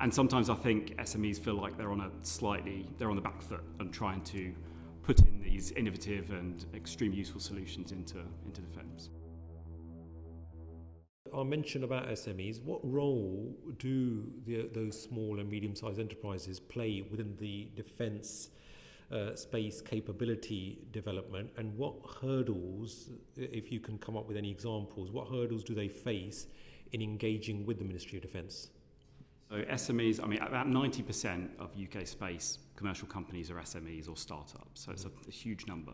And sometimes I think SMEs feel like they're on the back foot and trying to put in these innovative and extremely useful solutions into defence. I'll mention about SMEs. What role do those small and medium-sized enterprises play within the defence space capability development, and what hurdles, if you can come up with any examples, what hurdles do they face in engaging with the Ministry of Defence? So SMEs, about 90% of UK space commercial companies are SMEs or startups, so it's a huge number.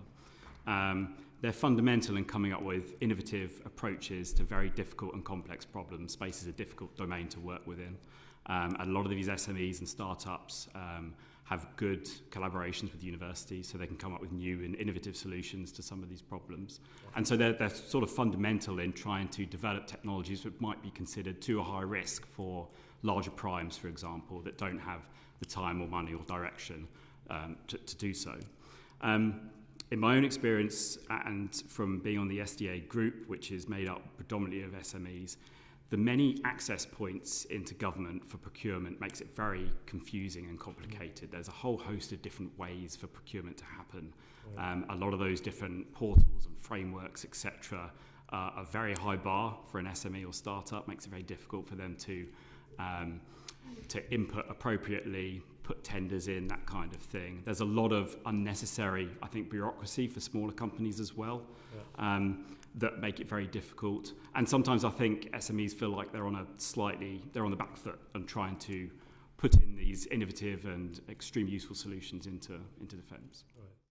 They're fundamental in coming up with innovative approaches to very difficult and complex problems. Space is a difficult domain to work within. A lot of these SMEs and startups have good collaborations with universities, so they can come up with new and innovative solutions to some of these problems. And so they're sort of fundamental in trying to develop technologies that might be considered too high risk for larger primes, for example, that don't have the time or money or direction to do so. In my own experience, and from being on the SDA group, which is made up predominantly of SMEs, the many access points into government for procurement makes it very confusing and complicated. There's a whole host of different ways for procurement to happen. A lot of those different portals and frameworks, etc., are a very high bar for an SME or startup, makes it very difficult for them to input appropriately, put tenders in, that kind of thing. There's a lot of unnecessary, I think, bureaucracy for smaller companies as well, that make it very difficult. And sometimes I think SMEs feel like they're on the back foot and trying to put in these innovative and extremely useful solutions into defence. Right.